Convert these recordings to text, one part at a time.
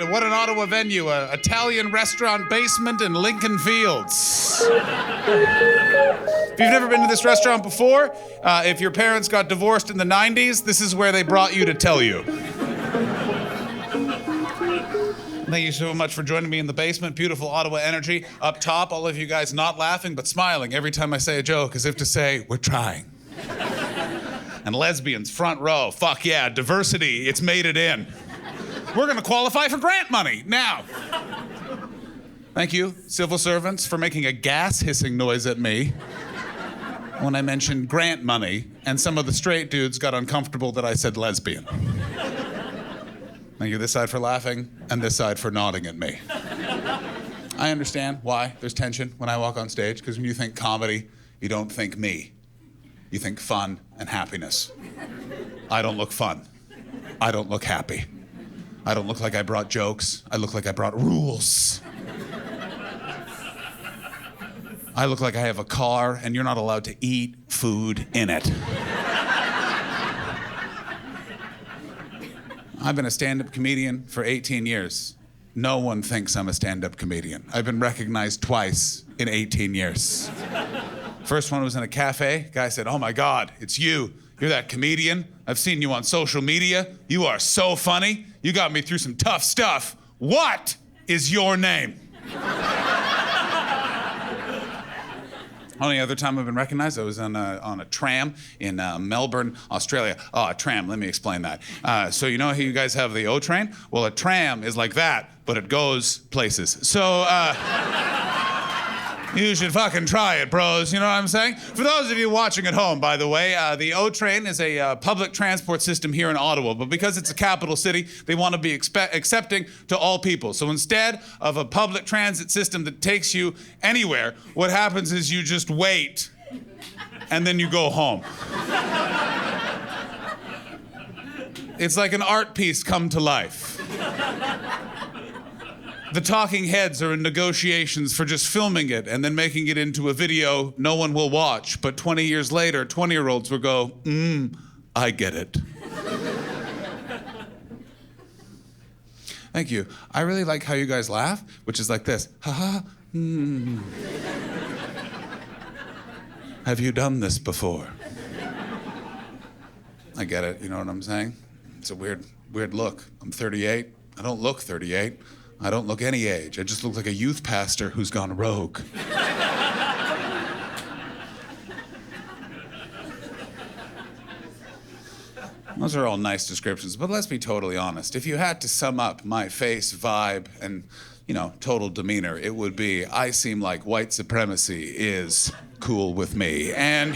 What an Ottawa venue, a Italian restaurant basement in Lincoln Fields. If you've never been to this restaurant before, if your parents got divorced in the 90s, this is where they brought you to tell you. Thank you so much for joining me in the basement. Beautiful Ottawa energy. Up top, all of you guys not laughing but smiling every time I say a joke, as if to say, we're trying. And lesbians, front row. Fuck yeah, diversity, it's made it in. We're gonna qualify for grant money now. Thank you, civil servants, for making a gas hissing noise at me when I mentioned grant money, and some of the straight dudes got uncomfortable that I said lesbian. Thank you, this side for laughing, and this side for nodding at me. I understand why there's tension when I walk on stage, because when you think comedy, you don't think me. You think fun and happiness. I don't look fun. I don't look happy. I don't look like I brought jokes. I look like I brought rules. I look like I have a car and you're not allowed to eat food in it. I've been a stand-up comedian for 18 years. No one thinks I'm a stand-up comedian. I've been recognized twice in 18 years. First one was in a cafe. Guy said, "Oh my God, it's you. You're that comedian. I've seen you on social media. You are so funny. You got me through some tough stuff. What is your name?" Only other time I've been recognized, I was on a tram in Melbourne, Australia. Oh, a tram, let me explain that. So you know how you guys have the O train? Well, a tram is like that, but it goes places. So, you should fucking try it, bros. You know what I'm saying? For those of you watching at home, by the way, the O train is a public transport system here in Ottawa, but because it's a capital city, they want to be accepting to all people. So instead of a public transit system that takes you anywhere, what happens is you just wait, and then you go home. It's like an art piece come to life. The talking heads are in negotiations for just filming it and then making it into a video no one will watch. But 20 years later, 20-year-olds will go, I get it. Thank you. I really like how you guys laugh, which is like this. Ha ha. Have you done this before? I get it, you know what I'm saying? It's a weird look. I'm 38. I don't look 38. I don't look any age. I just look like a youth pastor who's gone rogue. Those are all nice descriptions, but let's be totally honest. If you had to sum up my face, vibe, and, total demeanor, it would be, I seem like white supremacy is cool with me. And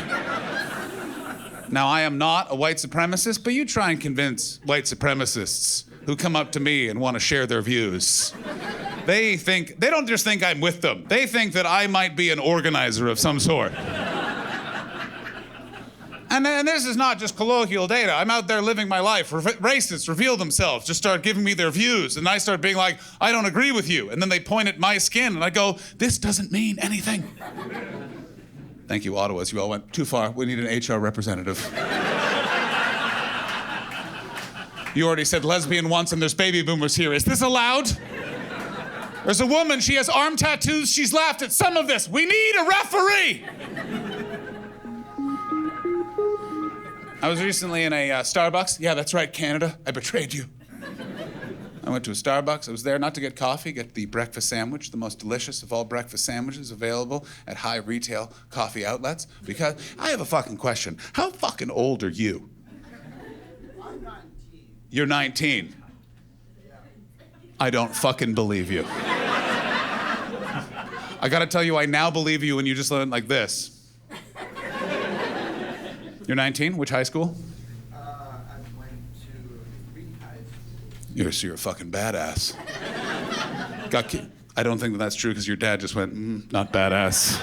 now I am not a white supremacist, but you try and convince white supremacists who come up to me and want to share their views. They don't just think I'm with them. They think that I might be an organizer of some sort. And this is not just colloquial data. I'm out there living my life. Racists reveal themselves, just start giving me their views. And I start being like, I don't agree with you. And then they point at my skin and I go, this doesn't mean anything. Thank you, Ottawas. You all went too far. We need an HR representative. You already said lesbian once and there's baby boomers here. Is this allowed? There's a woman, she has arm tattoos, she's laughed at some of this. We need a referee! I was recently in a Starbucks. Yeah, that's right, Canada. I betrayed you. I went to a Starbucks. I was there not to get coffee, get the breakfast sandwich, the most delicious of all breakfast sandwiches available at high retail coffee outlets. Because I have a fucking question. How fucking old are you? You're 19. I don't fucking believe you. I gotta tell you, I now believe you when you just went like this. You're 19? Which high school? I went to Reed High School. You're a fucking badass. I don't think that's true because your dad just went, not badass.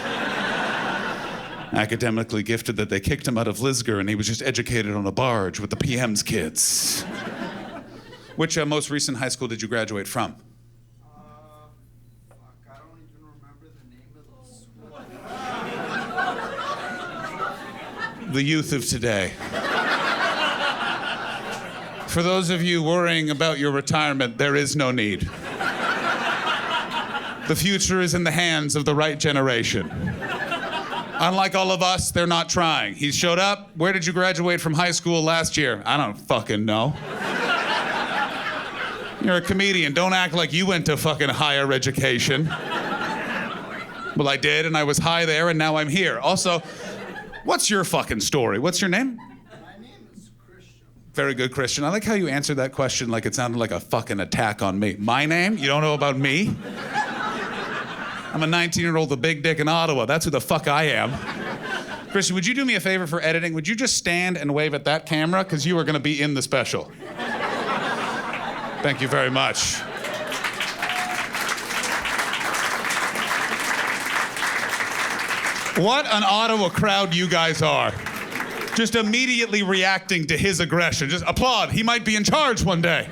Academically gifted that they kicked him out of Lisgar and he was just educated on a barge with the PM's kids. Which most recent high school did you graduate from? I don't even remember the name of the school. The youth of today. For those of you worrying about your retirement, there is no need. The future is in the hands of the right generation. Unlike all of us, they're not trying. He showed up. Where did you graduate from high school last year? I don't fucking know. You're a comedian. Don't act like you went to fucking higher education. Well, I did, and I was high there, and now I'm here. Also, what's your fucking story? What's your name? My name is Christian. Very good, Christian. I like how you answered that question like it sounded like a fucking attack on me. My name? You don't know about me? I'm a 19-year-old with a big dick in Ottawa. That's who the fuck I am. Christian, would you do me a favor for editing? Would you just stand and wave at that camera? Because you are going to be in the special. Thank you very much. What an Ottawa crowd you guys are. Just immediately reacting to his aggression. Just applaud. He might be in charge one day.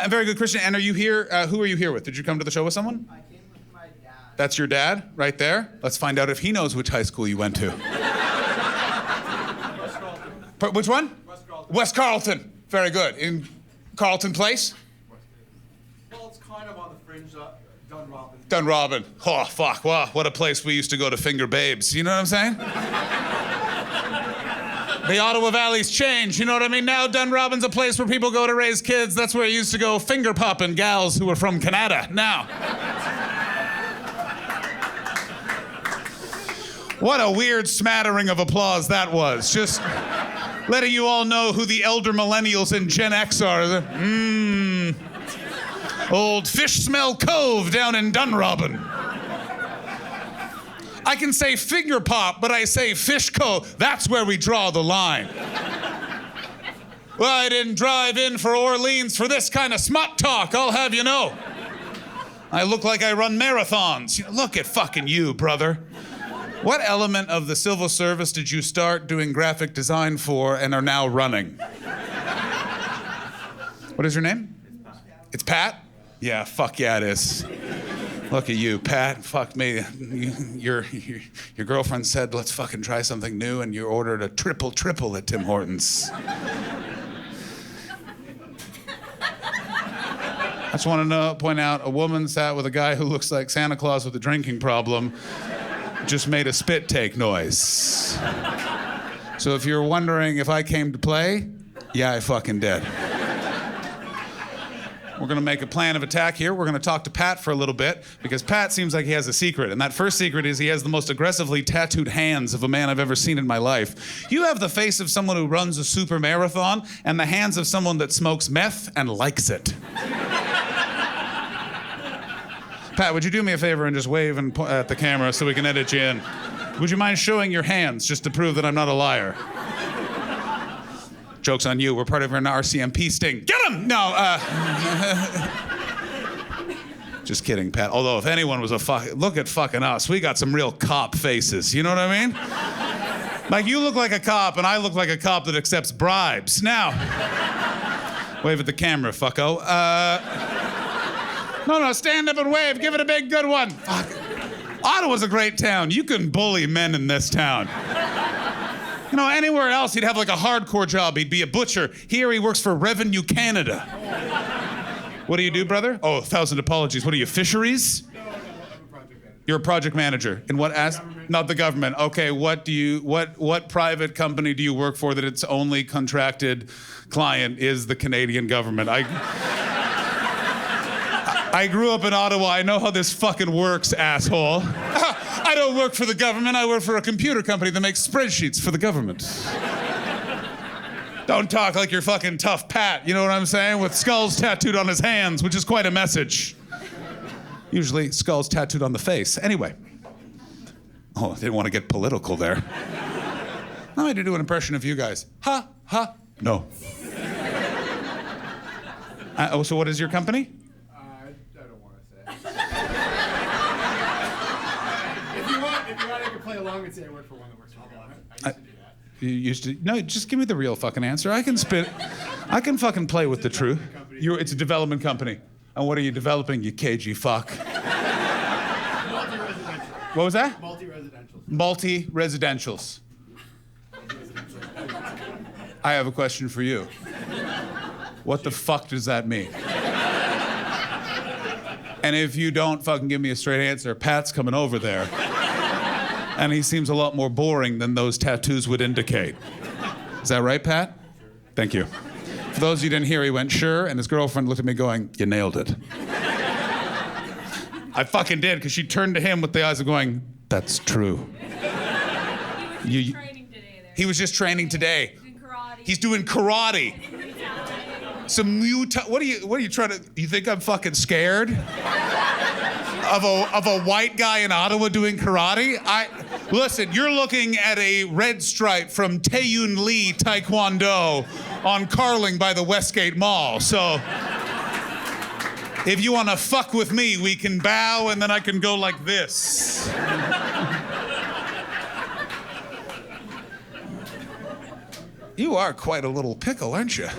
Very good, Christian. And are you here? Who are you here with? Did you come to the show with someone? I came with my dad. That's your dad, right there? Let's find out if he knows which high school you went to. Which one? West Carleton. West Carleton. Very good. In Carleton Place? Well, it's kind of on the fringe of Dunrobin. Dunrobin. Oh, fuck. Wow, what a place we used to go to finger babes. You know what I'm saying? The Ottawa Valley's changed, you know what I mean? Now Dunrobin's a place where people go to raise kids. That's where I used to go finger popping gals who were from Canada. Now. What a weird smattering of applause that was. Just letting you all know who the elder millennials and Gen X are. Old Fish Smell Cove down in Dunrobin. I can say finger pop, but I say fish cove. That's where we draw the line. Well, I didn't drive in for Orleans for this kind of smut talk, I'll have you know. I look like I run marathons. Look at fucking you, brother. What element of the civil service did you start doing graphic design for and are now running? What is your name? It's Pat? Yeah, fuck yeah it is. Look at you, Pat. Fuck me. Your girlfriend said, let's fucking try something new, and you ordered a triple at Tim Hortons. I just want to point out, a woman sat with a guy who looks like Santa Claus with a drinking problem, just made a spit take noise. So if you're wondering if I came to play, yeah, I fucking did. We're going to make a plan of attack here. We're going to talk to Pat for a little bit, because Pat seems like he has a secret. And that first secret is he has the most aggressively tattooed hands of a man I've ever seen in my life. You have the face of someone who runs a super marathon and the hands of someone that smokes meth and likes it. Pat, would you do me a favor and just wave and at the camera so we can edit you in? Would you mind showing your hands just to prove that I'm not a liar? Joke's on you. We're part of an RCMP sting. Get him! No, just kidding, Pat. Although if anyone was look at fucking us. We got some real cop faces. You know what I mean? Like you look like a cop and I look like a cop that accepts bribes. Now, wave at the camera, fucko. No, stand up and wave. Give it a big good one. Fuck. Ottawa's a great town. You can bully men in this town. You know, anywhere else, he'd have like a hardcore job. He'd be a butcher. Here, he works for Revenue Canada. What do you do, brother? Oh, 1,000 apologies. What are you, fisheries? No, I'm a project manager. You're a project manager. In what Not the government. Okay, what private company do you work for that its only contracted client is the Canadian government? I grew up in Ottawa. I know how this fucking works, asshole. I don't work for the government. I work for a computer company that makes spreadsheets for the government. Don't talk like you're fucking tough Pat, you know what I'm saying? With skulls tattooed on his hands, which is quite a message. Usually skulls tattooed on the face. Anyway. Oh, I didn't want to get political there. I had to do an impression of you guys. Ha, ha, no. So what is your company? I don't want to say. If you want, I can play along and say I work for one that works for the government. I used to do that. You used to? No, just give me the real fucking answer. I can fucking play with the truth. It's a development company. And what are you developing, you cagey fuck? Multi-residential. What was that? Multi-residential. Multi-residentials. I have a question for you. What the fuck does that mean? And if you don't fucking give me a straight answer, Pat's coming over there. And he seems a lot more boring than those tattoos would indicate. Is that right, Pat? Thank you. For those of you who didn't hear, he went, sure, and his girlfriend looked at me going, you nailed it. I fucking did, because she turned to him with the eyes of going, that's true. He was just training today there. He was just training today. He's doing karate. He's doing karate. Some Muay Thai. What are you trying to? You think I'm fucking scared of a white guy in Ottawa doing karate? Listen. You're looking at a red stripe from Taeyun Lee Taekwondo on Carling by the Westgate Mall. So if you want to fuck with me, we can bow and then I can go like this. You are quite a little pickle, aren't you?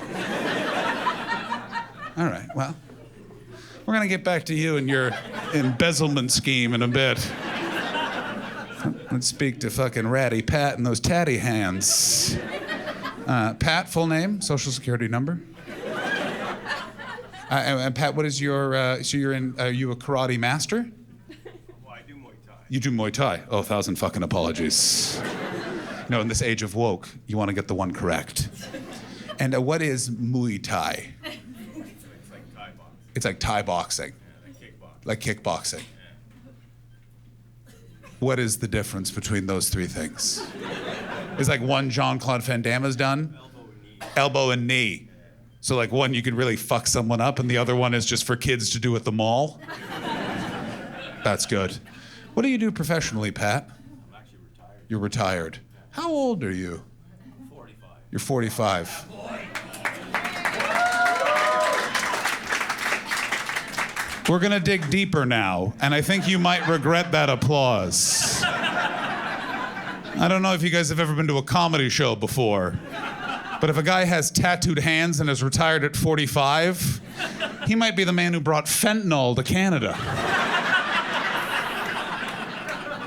All right, well, we're gonna get back to you and your embezzlement scheme in a bit. Let's speak to fucking Ratty Pat and those tatty hands. Pat, full name, social security number. And Pat, what is your, are you a karate master? Well, I do Muay Thai. You do Muay Thai. Oh, 1,000 fucking apologies. No, in this age of woke, you want to get the one correct. And what is Muay Thai? It's like Thai boxing. It's like Thai boxing. Yeah, Like kickboxing. What is the difference between those three things? Is like one Jean-Claude Van Damme has done? Elbow and knee. So like one you can really fuck someone up and the other one is just for kids to do at the mall? That's good. What do you do professionally, Pat? I'm actually retired. You're retired. How old are you? 45. You're 45. We're gonna dig deeper now, and I think you might regret that applause. I don't know if you guys have ever been to a comedy show before, but if a guy has tattooed hands and is retired at 45, he might be the man who brought fentanyl to Canada.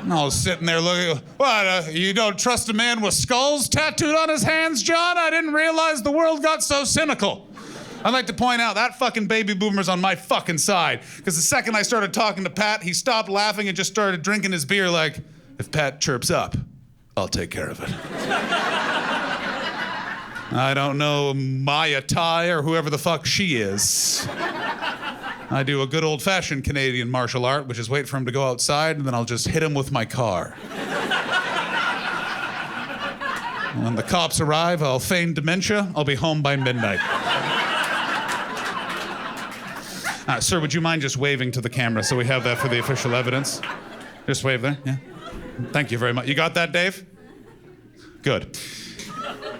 And I was sitting there looking, what, you don't trust a man with skulls tattooed on his hands, John? I didn't realize the world got so cynical. I'd like to point out that fucking baby boomer's on my fucking side. Because the second I started talking to Pat, he stopped laughing and just started drinking his beer like, if Pat chirps up, I'll take care of it. I don't know Maya Tai or whoever the fuck she is. I do a good old-fashioned Canadian martial art, which is wait for him to go outside, and then I'll just hit him with my car. When the cops arrive, I'll feign dementia. I'll be home by midnight. Sir, would you mind just waving to the camera so we have that for the official evidence? Just wave there, yeah. Thank you very much. You got that, Dave? Good.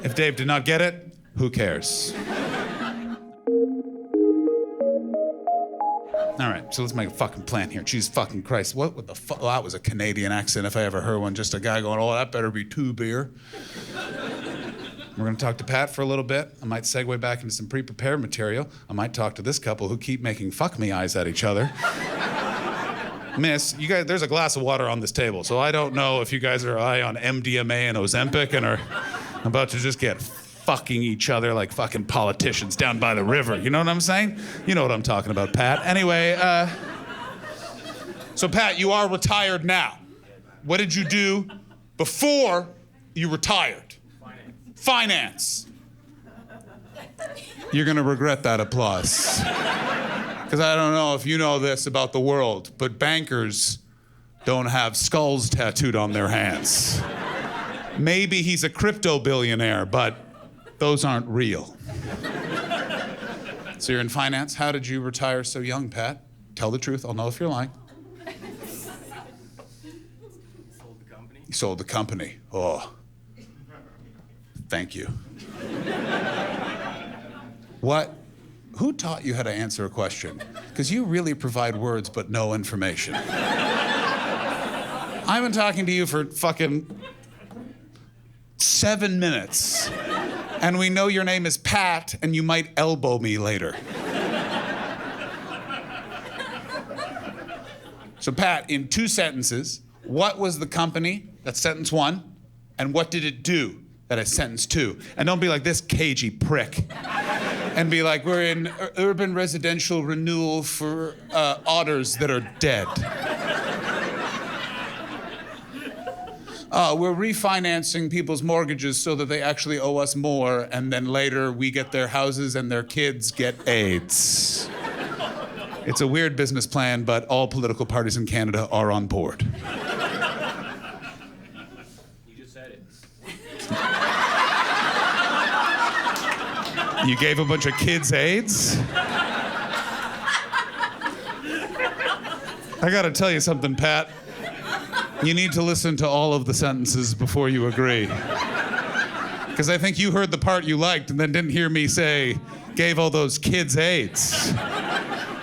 If Dave did not get it, who cares? All right, so let's make a fucking plan here. Jesus fucking Christ. What would the fuck? Well, that was a Canadian accent if I ever heard one. Just a guy going, oh, that better be 2 beer. We're gonna talk to Pat for a little bit. I might segue back into some pre-prepared material. I might talk to this couple who keep making fuck me eyes at each other. Miss, you guys, there's a glass of water on this table, so I don't know if you guys are high on MDMA and Ozempic and are about to just get fucking each other like fucking politicians down by the river. You know what I'm saying? You know what I'm talking about, Pat. Anyway, so Pat, you are retired now. What did you do before you retired? Finance. You're gonna regret that applause. Because I don't know if you know this about the world, but bankers don't have skulls tattooed on their hands. Maybe he's a crypto billionaire, but those aren't real. So you're in finance. How did you retire so young, Pat? Tell the truth. I'll know if you're lying. Sold the company. You sold the company. Oh. Thank you. What? Who taught you how to answer a question? Because you really provide words but no information. I've been talking to you for fucking 7 minutes, and we know your name is Pat, and you might elbow me later. So Pat, in 2 sentences, what was the company? That's sentence 1. And what did it do? that I sentenced to. And don't be like this cagey prick. And be like, we're in urban residential renewal for otters that are dead. We're refinancing people's mortgages so that they actually owe us more, and then later we get their houses and their kids get AIDS. It's a weird business plan, but all political parties in Canada are on board. You just said it. You gave a bunch of kids AIDS? I gotta tell you something, Pat. You need to listen to all of the sentences before you agree. Because I think you heard the part you liked and then didn't hear me say, gave all those kids AIDS.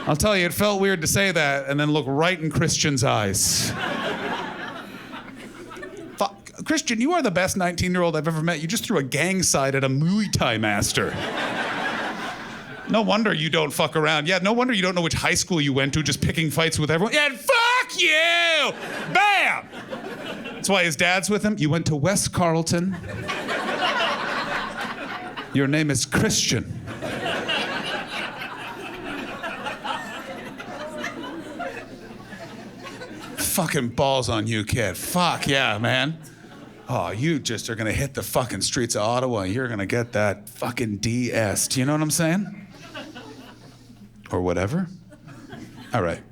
I'll tell you, it felt weird to say that and then look right in Christian's eyes. Christian, you are the best 19-year-old I've ever met. You just threw a gang sign at a Muay Thai master. No wonder you don't fuck around. Yeah, no wonder you don't know which high school you went to, just picking fights with everyone. Yeah, fuck you! Bam! That's why his dad's with him. You went to West Carleton. Your name is Christian. Fucking balls on you, kid. Fuck yeah, man. Oh, you just are gonna hit the fucking streets of Ottawa and you're gonna get that fucking DS. Do you know what I'm saying? Or whatever. All right.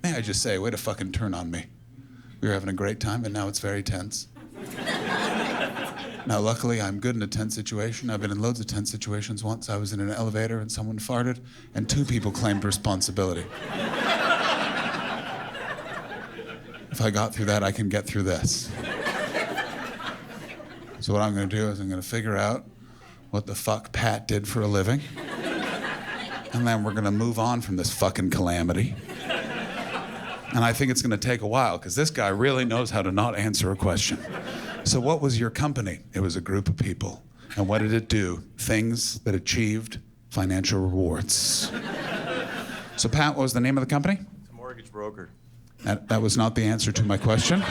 May I just say, way to fucking turn on me. We were having a great time and now it's very tense. Now, luckily, I'm good in a tense situation. I've been in loads of tense situations. Once I was in an elevator and someone farted and 2 people claimed responsibility. If I got through that, I can get through this. So what I'm gonna do is I'm gonna figure out what the fuck Pat did for a living. And then we're gonna move on from this fucking calamity. And I think it's gonna take a while, because this guy really knows how to not answer a question. So what was your company? It was a group of people. And what did it do? Things that achieved financial rewards. So Pat, what was the name of the company? It's a mortgage broker. That was not the answer to my question.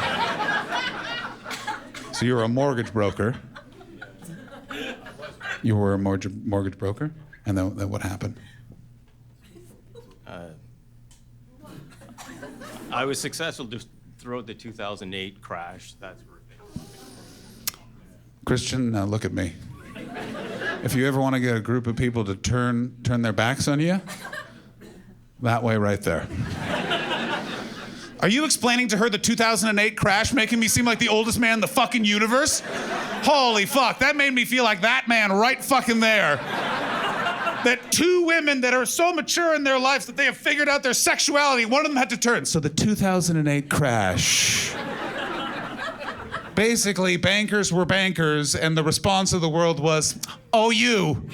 So you were a mortgage broker. You were a mortgage broker? And then what happened? I was successful just throughout the 2008 crash. That's where Christian, now look at me. If you ever want to get a group of people to turn their backs on you, that way right there. Are you explaining to her the 2008 crash, making me seem like the oldest man in the fucking universe? Holy fuck, that made me feel like that man right fucking there. That 2 women that are so mature in their lives that they have figured out their sexuality, one of them had to turn. So the 2008 crash. Basically, bankers were bankers, and the response of the world was, oh, you.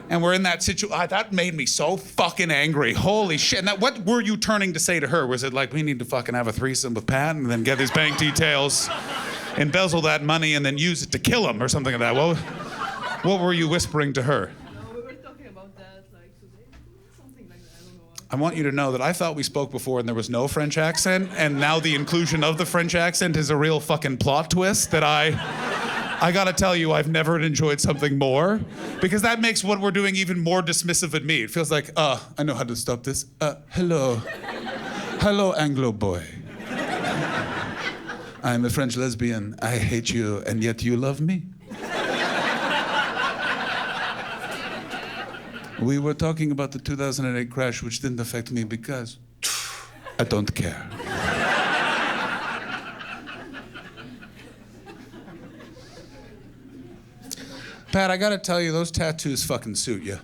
And we're in that situation. That made me so fucking angry. Holy shit. And what were you turning to say to her? Was it like, we need to fucking have a threesome with Pat and then get his bank details, embezzle that money, and then use it to kill him or something like that? What were you whispering to her? No, we were talking about that like today. Something like that. I don't know why. I want you to know that I thought we spoke before and there was no French accent, and now the inclusion of the French accent is a real fucking plot twist that I gotta tell you, I've never enjoyed something more, because that makes what we're doing even more dismissive at me. It feels like, I know how to stop this. Hello. Hello, Anglo boy. I'm a French lesbian. I hate you, and yet you love me. We were talking about the 2008 crash, which didn't affect me because I don't care. Pat, I gotta tell you, those tattoos fucking suit you.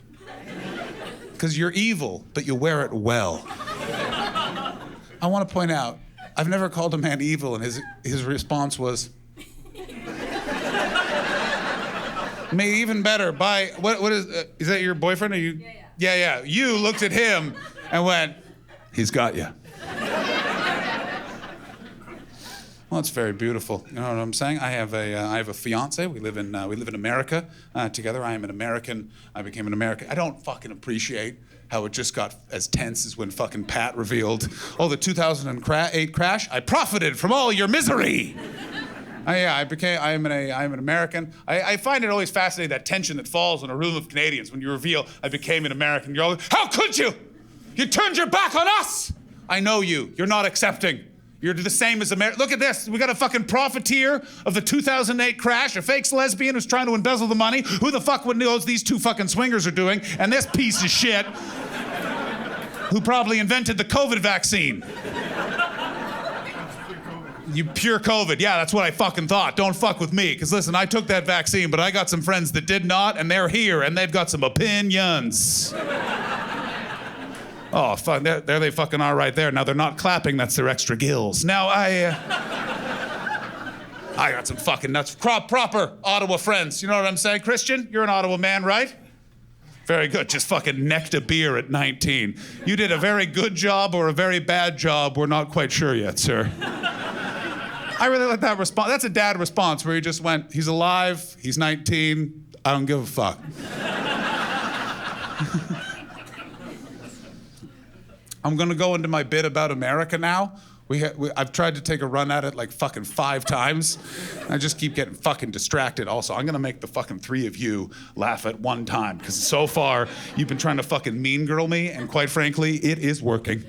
Because you're evil, but you wear it well. I want to point out, I've never called a man evil, and his response was, maybe even better, what is that your boyfriend? Or you? Yeah. You looked at him and went, he's got you. Well, it's very beautiful. You know what I'm saying? I have a fiance. We live in America together. I am an American. I became an American. I don't fucking appreciate how it just got as tense as when fucking Pat revealed, oh, the 2008 crash. I profited from all your misery. I'm an American. I find it always fascinating, that tension that falls in a room of Canadians when you reveal I became an American. You're all, how could you? You turned your back on us. I know you. You're not accepting. You're the same as America. Look at this. We got a fucking profiteer of the 2008 crash, a fake lesbian who's trying to embezzle the money. Who the fuck knows these two fucking swingers are doing? And this piece of shit who probably invented the COVID vaccine. You pure COVID. Yeah, that's what I fucking thought. Don't fuck with me. Because listen, I took that vaccine, but I got some friends that did not, and they're here, and they've got some opinions. Oh, fuck, there they fucking are right there. Now, they're not clapping, that's their extra gills. Now, I got some fucking nuts. Proper Ottawa friends. You know what I'm saying? Christian, you're an Ottawa man, right? Very good. Just fucking necked a beer at 19. You did a very good job or a very bad job. We're not quite sure yet, sir. I really like that response. That's a dad response where he just went, he's alive, he's 19, I don't give a fuck. I'm gonna go into my bit about America now. I've tried to take a run at it like fucking 5 times. I just keep getting fucking distracted. Also, I'm gonna make the fucking 3 of you laugh at one time, because so far, you've been trying to fucking mean girl me, and quite frankly, it is working.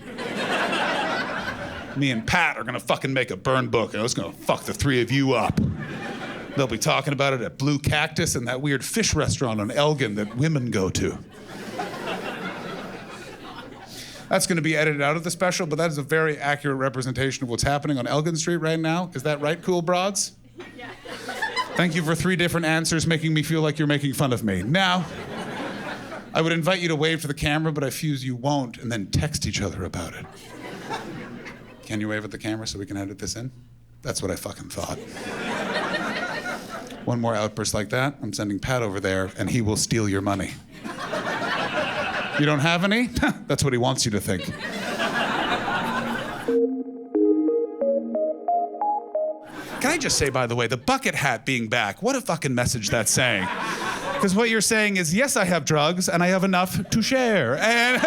Me and Pat are gonna fucking make a burn book, and I was gonna fuck the 3 of you up. They'll be talking about it at Blue Cactus and that weird fish restaurant on Elgin that women go to. That's going to be edited out of the special, but that is a very accurate representation of what's happening on Elgin Street right now. Is that right, cool broads? Yeah. Thank you for 3 different answers, making me feel like you're making fun of me. Now, I would invite you to wave to the camera, but I fuse you won't, and then text each other about it. Can you wave at the camera so we can edit this in? That's what I fucking thought. One more outburst like that, I'm sending Pat over there, and he will steal your money. You don't have any? That's what he wants you to think. Can I just say, by the way, the bucket hat being back, what a fucking message that's saying. Because what you're saying is, yes, I have drugs, and I have enough to share. And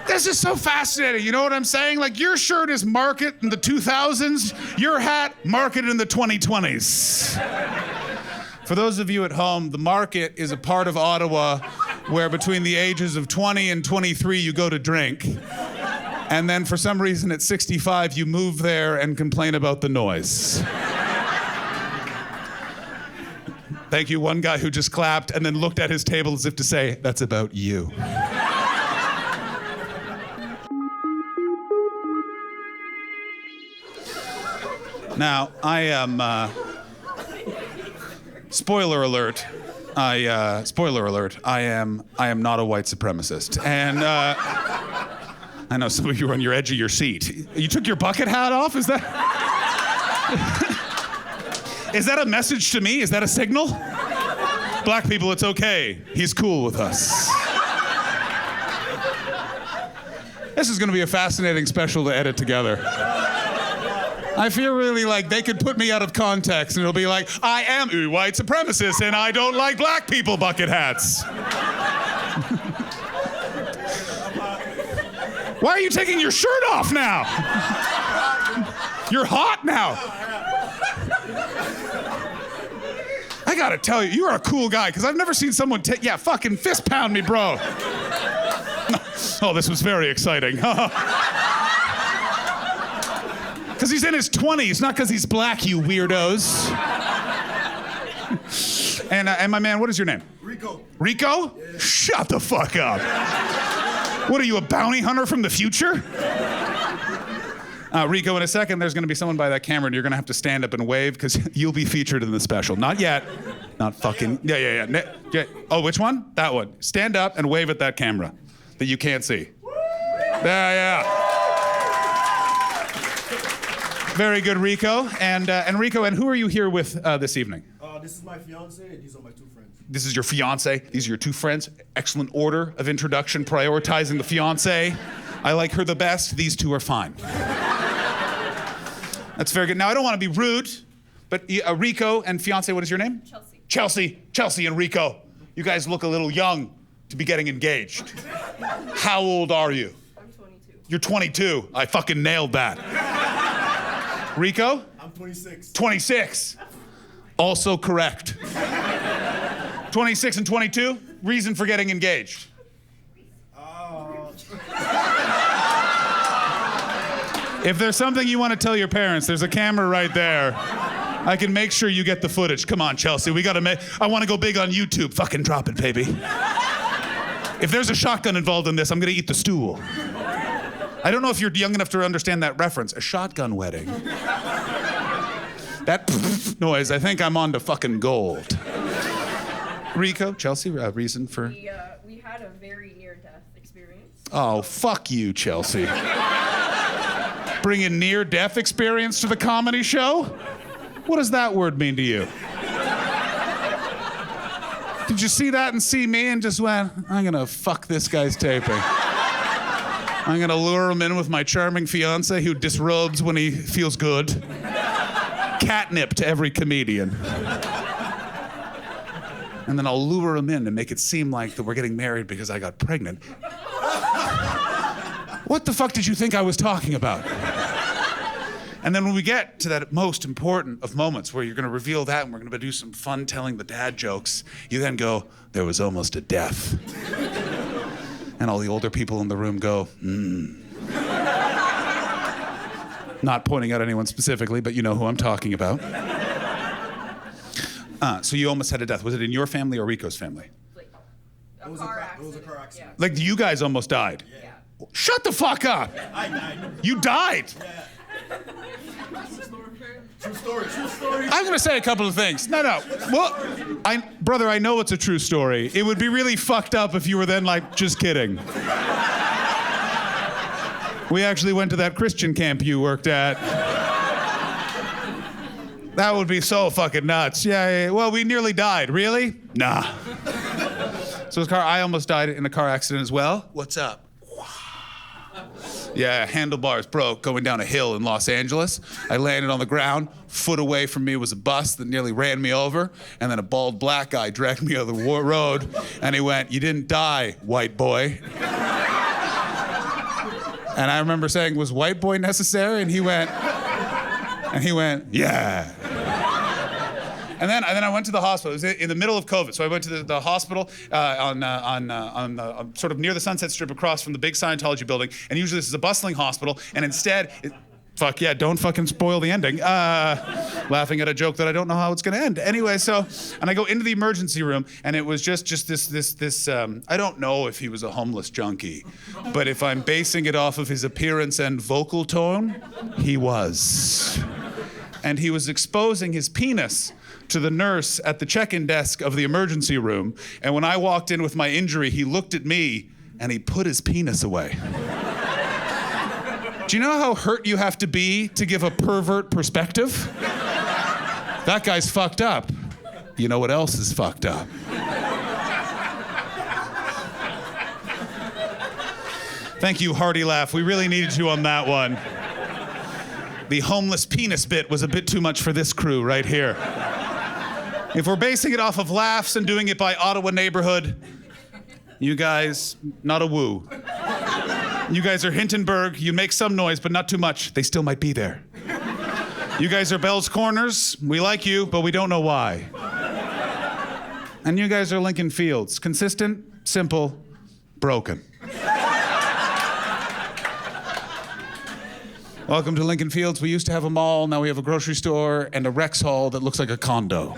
this is so fascinating, you know what I'm saying? Like, your shirt is market in the 2000s, your hat, market in the 2020s. For those of you at home, the market is a part of Ottawa where between the ages of 20 and 23 you go to drink. And then for some reason at 65 you move there and complain about the noise. Thank you, one guy who just clapped and then looked at his table as if to say, that's about you. Now, I am... Spoiler alert, I am not a white supremacist. And I know some of you are on your edge of your seat. You took your bucket hat off? Is that a message to me? Is that a signal? Black people, it's okay. He's cool with us. This is gonna be a fascinating special to edit together. I feel really like they could put me out of context and it'll be like, I am a white supremacist and I don't like black people bucket hats. Why are you taking your shirt off now? You're hot now. I gotta tell you, you're a cool guy, because I've never seen someone fucking fist pound me, bro. Oh, this was very exciting. Because he's in his 20s, not because he's black, you weirdos. And my man, what is your name? Rico. Rico? Yeah. Shut the fuck up. What are you, a bounty hunter from the future? Rico, in a second, there's going to be someone by that camera, and you're going to have to stand up and wave, because you'll be featured in the special. Not yet. Not fucking... Yeah. Oh, which one? That one. Stand up and wave at that camera that you can't see. Yeah. Very good, Rico. And Rico, and who are you here with this evening? This is my fiance, and these are my 2 friends. This is your fiance. These are your 2 friends. Excellent order of introduction, prioritizing the fiance. I like her the best. These 2 are fine. That's very good. Now, I don't want to be rude, but Rico and fiance, what is your name? Chelsea. Chelsea and Rico. You guys look a little young to be getting engaged. How old are you? I'm 22. You're 22. I fucking nailed that. Rico? I'm 26. 26. Also correct. 26 and 22, reason for getting engaged. If there's something you want to tell your parents, there's a camera right there. I can make sure you get the footage. Come on, Chelsea, we gotta I want to go big on YouTube. Fucking drop it, baby. If there's a shotgun involved in this, I'm gonna eat the stool. I don't know if you're young enough to understand that reference. A shotgun wedding. That noise, I think I'm on to fucking gold. Rico, Chelsea, reason for... We had a very near-death experience. Oh, fuck you, Chelsea. Bringing near-death experience to the comedy show? What does that word mean to you? Did you see that and see me and just went, I'm gonna fuck this guy's taping. I'm gonna lure him in with my charming fiance who disrobes when he feels good. Catnip to every comedian. And then I'll lure him in and make it seem like that we're getting married because I got pregnant. What the fuck did you think I was talking about? And then when we get to that most important of moments where you're gonna reveal that and we're gonna do some fun telling the dad jokes, you then go, there was almost a death. And all the older people in the room go, Not pointing out anyone specifically, but you know who I'm talking about. So you almost had a death. Was it in your family or Rico's family? Like, It was a car accident. Like you guys almost died? Yeah. Shut the fuck up! I died. You died! True story. True story. I'm gonna say a couple of things. No. Well, brother, I know it's a true story. It would be really fucked up if you were then like, just kidding. We actually went to that Christian camp you worked at. That would be so fucking nuts. Yeah. Well, we nearly died. Really? Nah. So I almost died in a car accident as well. What's up? Yeah, handlebars broke going down a hill in Los Angeles. I landed on the ground. Foot away from me was a bus that nearly ran me over. And then a bald black guy dragged me out of the road. And he went, "You didn't die, white boy." And I remember saying, "Was white boy necessary?" And he went, "Yeah." And then I went to the hospital. It was in the middle of COVID, so I went to the hospital on sort of near the Sunset Strip across from the big Scientology building. And usually this is a bustling hospital, and instead, fuck yeah, don't fucking spoil the ending. Laughing at a joke that I don't know how it's gonna end. Anyway, and I go into the emergency room, and it was just this. I don't know if he was a homeless junkie, but if I'm basing it off of his appearance and vocal tone, he was. And he was exposing his penis to the nurse at the check-in desk of the emergency room. And when I walked in with my injury, he looked at me and he put his penis away. Do you know how hurt you have to be to give a pervert perspective? That guy's fucked up. You know what else is fucked up? Thank you, hearty laugh. We really needed you on that one. The homeless penis bit was a bit too much for this crew right here. If we're basing it off of laughs and doing it by Ottawa neighborhood, you guys, not a woo. You guys are Hintonburg. You make some noise, but not too much. They still might be there. You guys are Bell's Corners. We like you, but we don't know why. And you guys are Lincoln Fields. Consistent, simple, broken. Welcome to Lincoln Fields. We used to have a mall. Now we have a grocery store and a Rex Hall that looks like a condo.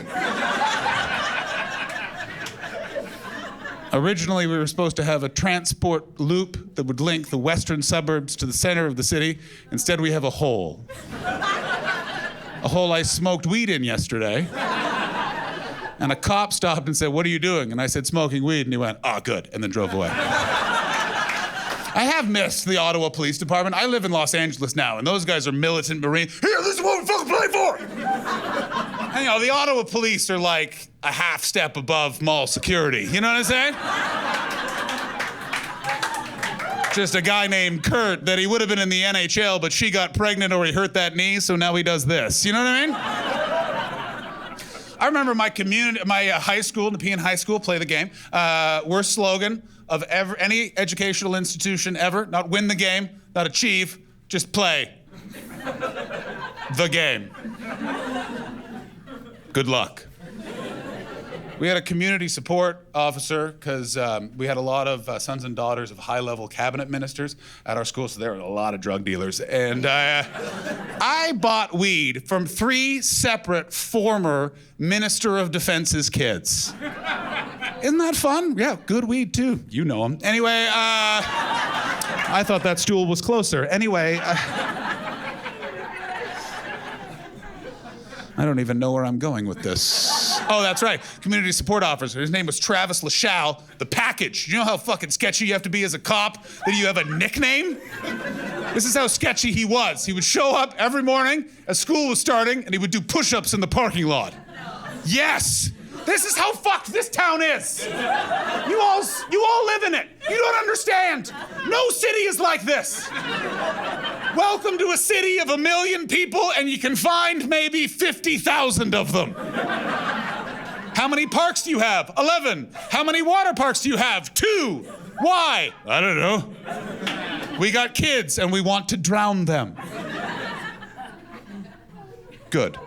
Originally, we were supposed to have a transport loop that would link the western suburbs to the center of the city. Instead, we have a hole. A hole I smoked weed in yesterday. And a cop stopped and said, "What are you doing?" And I said, "Smoking weed." And he went, "Oh, good," and then drove away. I have missed the Ottawa Police Department. I live in Los Angeles now, and those guys are militant Marine. Here, this is what we fucking play for! And, you know, the Ottawa Police are like a half step above mall security. You know what I'm saying? Just a guy named Kurt that he would have been in the NHL, but she got pregnant or he hurt that knee, so now he does this. You know what I mean? I remember my high school, Nepean High School, play the game. Worst slogan of any educational institution ever, not win the game, not achieve, just play the game. Good luck. We had a community support officer because we had a lot of sons and daughters of high-level cabinet ministers at our school, so there were a lot of drug dealers. And I bought weed from 3 separate former Minister of Defense's kids. Isn't that fun? Yeah, good weed too. You know them. Anyway, I thought that stool was closer. Anyway. I don't even know where I'm going with this. Oh, that's right. Community support officer. His name was Travis LaShalle. The package. You know how fucking sketchy you have to be as a cop that you have a nickname? This is how sketchy he was. He would show up every morning as school was starting and he would do push-ups in the parking lot. Yes! This is how fucked this town is. You all live in it. You don't understand. No city is like this. Welcome to a city of 1 million people, and you can find maybe 50,000 of them. How many parks do you have? 11. How many water parks do you have? 2. Why? I don't know. We got kids, and we want to drown them. Good.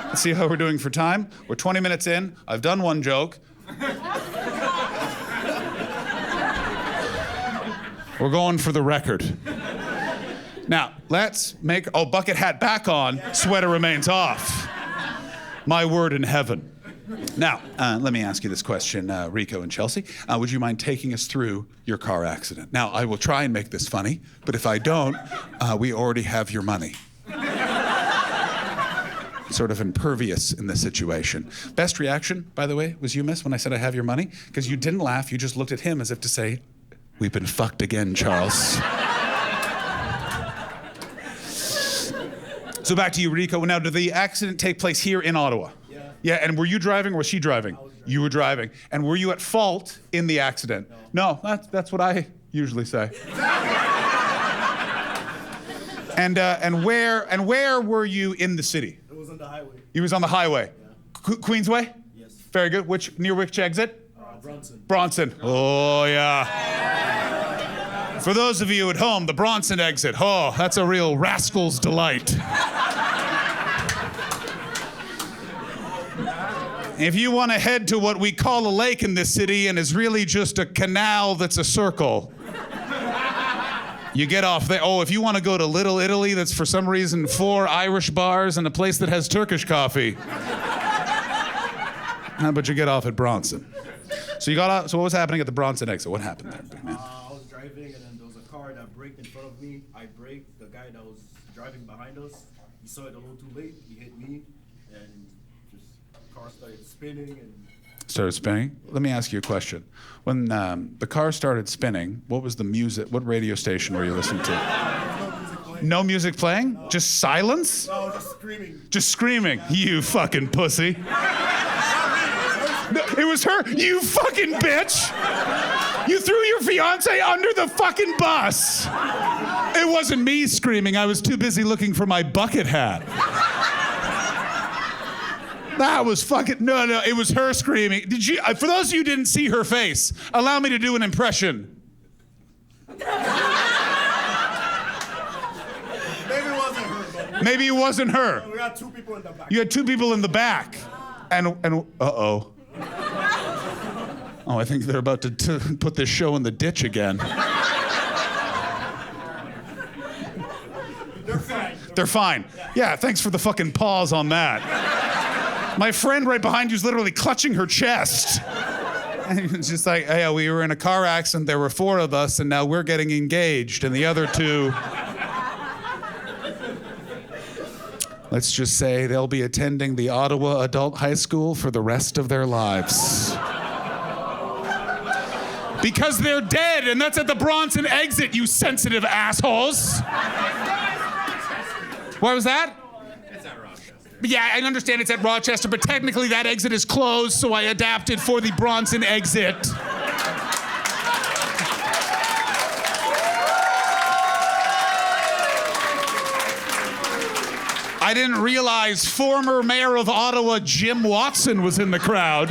Let's see how we're doing for time. We're 20 minutes in. I've done one joke. We're going for the record. Now, let's make... Oh, bucket hat back on. Sweater remains off. My word in heaven. Now, let me ask you this question, Rico and Chelsea. Would you mind taking us through your car accident? Now, I will try and make this funny, but if I don't, we already have your money. Sort of impervious in this situation. Best reaction, by the way, was you, miss, when I said I have your money? Because you didn't laugh, you just looked at him as if to say, we've been fucked again, Charles. So back to you, Rico. Now, did the accident take place here in Ottawa? Yeah. Yeah, and were you driving or was she driving? I was driving. You were driving. And were you at fault in the accident? No, that's what I usually say. And where were you in the city? It was on the highway. You was on the highway. Yeah. Queensway? Yes. Very good. Near which exit? Bronson. Bronson. Oh, yeah. For those of you at home, the Bronson exit. Oh, that's a real rascal's delight. If you want to head to what we call a lake in this city and is really just a canal that's a circle, you get off there. Oh, if you want to go to Little Italy, that's for some reason 4 Irish bars and a place that has Turkish coffee. But you get off at Bronson. So you got out. So what was happening at the Bronson exit? What happened there, big man? I was driving, and then there was a car that braked in front of me. I braked. The guy that was driving behind us, he saw it a little too late. He hit me, and just the car started spinning and. Started spinning? Let me ask you a question. When the car started spinning, what was the music? What radio station were you listening to? No music playing? No. Just silence? No, just screaming. Just screaming. You fucking pussy. No, it was her. You fucking bitch. You threw your fiance under the fucking bus. It wasn't me screaming. I was too busy looking for my bucket hat. That was fucking, no, it was her screaming. Did you, for those of you who didn't see her face, allow me to do an impression. Maybe it wasn't her, but Maybe it wasn't her. we got 2 people in the back. You had 2 people in the back. And uh-oh. Oh, I think they're about to put this show in the ditch again. They're fine. They're fine. Yeah, thanks for the fucking pause on that. My friend right behind you is literally clutching her chest. And it's just like, hey, we were in a car accident, there were 4 of us, and now we're getting engaged, and the other 2... Let's just say they'll be attending the Ottawa Adult High School for the rest of their lives. Because they're dead, and that's at the Bronson exit, you sensitive assholes. What was that? It's at Rochester. Yeah, I understand it's at Rochester, but technically that exit is closed, so I adapted for the Bronson exit. I didn't realize former mayor of Ottawa, Jim Watson, was in the crowd.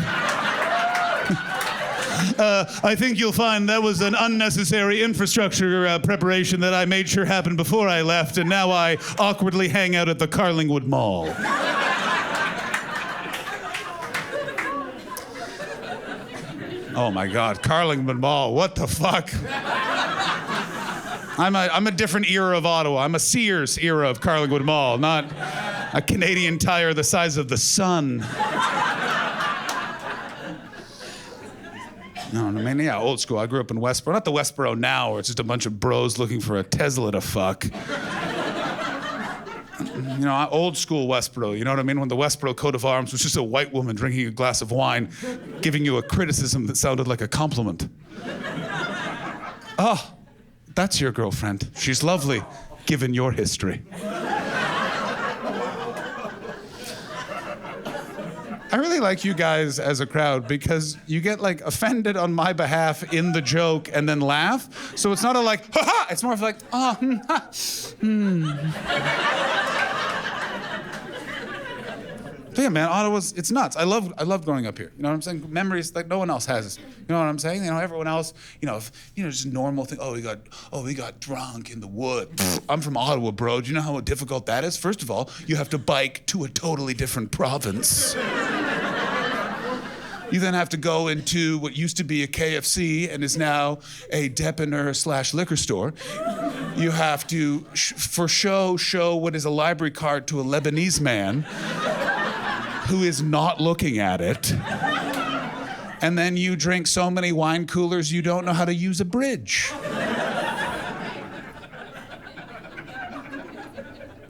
I think you'll find that was an unnecessary infrastructure preparation that I made sure happened before I left, and now I awkwardly hang out at the Carlingwood Mall. Oh my God, Carlingwood Mall, what the fuck? I'm a different era of Ottawa. I'm a Sears era of Carlingwood Mall, not a Canadian Tire the size of the sun. No, I mean, yeah, old school. I grew up in Westboro. Not the Westboro now, where it's just a bunch of bros looking for a Tesla to fuck. You know, old school Westboro, you know what I mean? When the Westboro coat of arms was just a white woman drinking a glass of wine, giving you a criticism that sounded like a compliment. Oh, that's your girlfriend. She's lovely, given your history. I really like you guys as a crowd because you get like offended on my behalf in the joke and then laugh. So it's not a like, ha ha, it's more of like, ah, oh, ha, But yeah, man, Ottawa's, it's nuts. I love growing up here. You know what I'm saying? Memories like no one else has. You know what I'm saying? You know, everyone else, just normal thing. Oh, we got drunk in the woods. I'm from Ottawa, bro. Do you know how difficult that is? First of all, you have to bike to a totally different province. You then have to go into what used to be a KFC and is now a depanneur/liquor store. You have to, for show what is a library card to a Lebanese man who is not looking at it. And then you drink so many wine coolers you don't know how to use a bridge.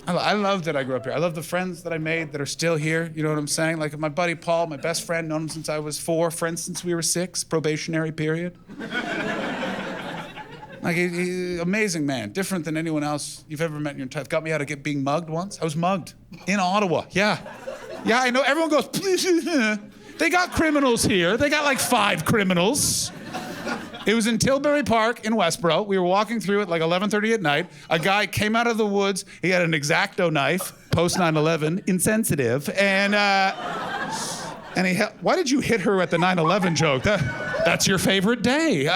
I love that I grew up here. I love the friends that I made that are still here. You know what I'm saying? Like my buddy Paul, my best friend, known him since I was 4, friends since we were 6, probationary period. Like, amazing man, different than anyone else you've ever met in your entire life. Got me out of being mugged once. I was mugged in Ottawa, yeah. Yeah, I know, everyone goes, they got criminals here. They got like 5 criminals. It was in Tilbury Park in Westboro. We were walking through at like 11:30 at night. A guy came out of the woods. He had an X-Acto knife, post 9/11, insensitive, and he why did you hit her at the 9/11 joke? That's your favorite day.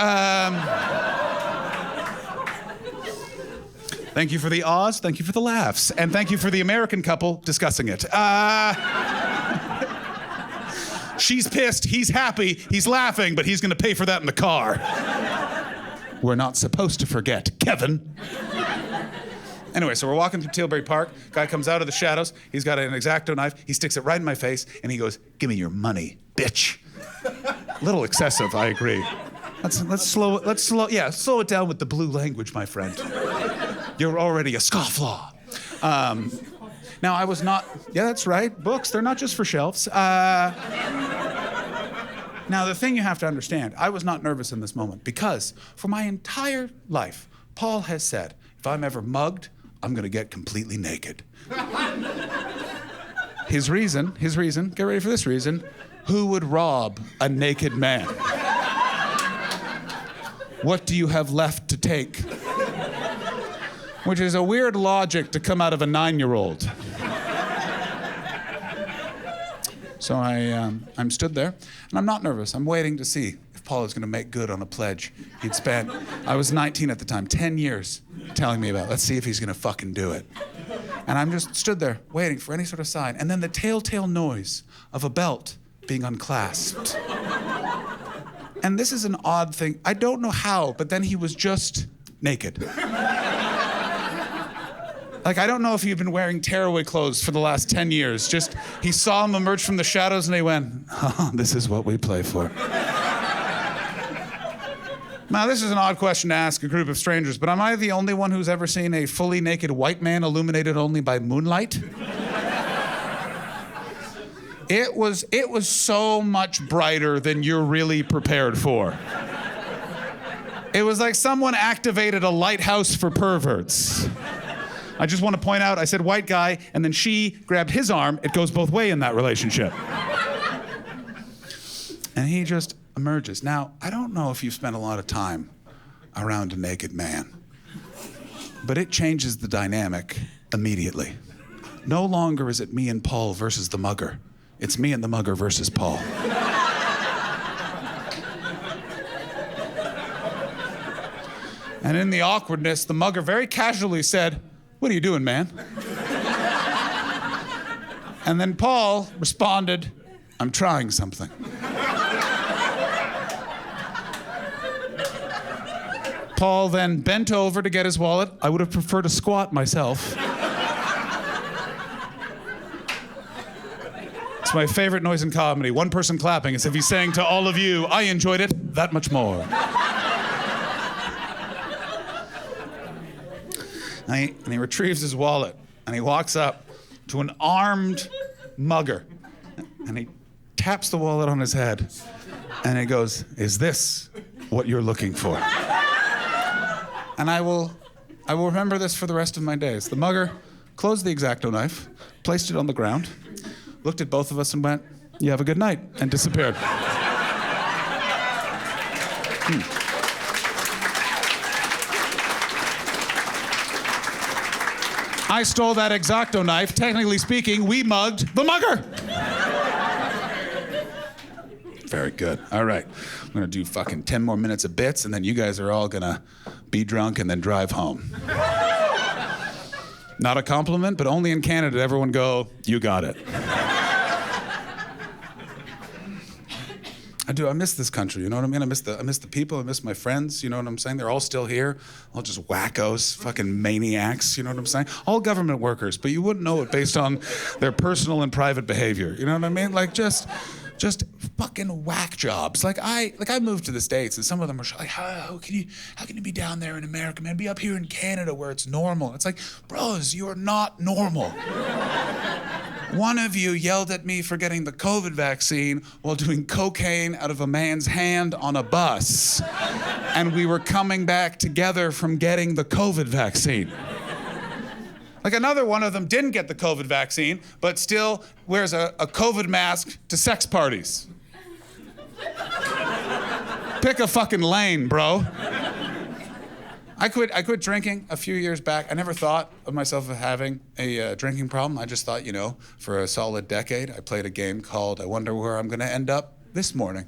Thank you for the awes, thank you for the laughs, and thank you for the American couple discussing it. She's pissed, he's happy, he's laughing, but he's gonna pay for that in the car. We're not supposed to forget, Kevin. Anyway, so we're walking through Tilbury Park. Guy comes out of the shadows. He's got an X-Acto knife. He sticks it right in my face, and he goes, "Give me your money, bitch." A little excessive, I agree. Let's slow it down with the blue language, my friend. You're already a scofflaw. Now, I was not, yeah, that's right, books, they're not just for shelves. Now, the thing you have to understand, I was not nervous in this moment because for my entire life, Paul has said, if I'm ever mugged, I'm gonna get completely naked. His reason, get ready for this reason, who would rob a naked man? What do you have left to take? Which is a weird logic to come out of a 9-year-old. So I'm stood there, and I'm not nervous. I'm waiting to see if Paul is gonna make good on a pledge he'd spent, I was 19 at the time, 10 years telling me about. Let's see if he's gonna fucking do it. And I'm just stood there waiting for any sort of sign, and then the telltale noise of a belt being unclasped. And this is an odd thing. I don't know how, but then he was just naked. Like, I don't know if he'd been wearing tearaway clothes for the last 10 years. Just, he saw him emerge from the shadows and he went, oh, this is what we play for. Now, this is an odd question to ask a group of strangers, but am I the only one who's ever seen a fully naked white man illuminated only by moonlight? It was so much brighter than you're really prepared for. It was like someone activated a lighthouse for perverts. I just want to point out, I said white guy, and then she grabbed his arm. It goes both ways in that relationship. And he just emerges. Now, I don't know if you've spent a lot of time around a naked man, but it changes the dynamic immediately. No longer is it me and Paul versus the mugger. It's me and the mugger versus Paul. And in the awkwardness, the mugger very casually said, "What are you doing, man?" And then Paul responded, "I'm trying something." Paul then bent over to get his wallet. I would have preferred to squat myself. It's my favorite noise in comedy. One person clapping as if he's saying to all of you, "I enjoyed it that much more." And he retrieves his wallet and he walks up to an armed mugger and he taps the wallet on his head and he goes, "Is this what you're looking for?" And I will remember this for the rest of my days. The mugger closed the X-Acto knife, placed it on the ground, looked at both of us and went, "You have a good night," and disappeared. I stole that X-Acto knife. Technically speaking, we mugged the mugger. Very good. All right. I'm gonna do fucking 10 more minutes of bits, and then you guys are all gonna be drunk and then drive home. Not a compliment, but only in Canada everyone go, "You got it." I do. I miss this country. You know what I mean? I miss the people. I miss my friends. You know what I'm saying? They're all still here. All just wackos, fucking maniacs. You know what I'm saying? All government workers, but you wouldn't know it based on their personal and private behavior. You know what I mean? Like just fucking whack jobs. Like I moved to the States, and some of them are like, how can you be down there in America, man? Be up here in Canada where it's normal. It's like, bros, you are not normal. One of you yelled at me for getting the COVID vaccine while doing cocaine out of a man's hand on a bus. And we were coming back together from getting the COVID vaccine. Like another one of them didn't get the COVID vaccine, but still wears a COVID mask to sex parties. Pick a fucking lane, bro. I quit drinking a few years back. I never thought of myself as having a drinking problem. I just thought, for a solid decade, I played a game called I Wonder Where I'm Gonna End Up This Morning.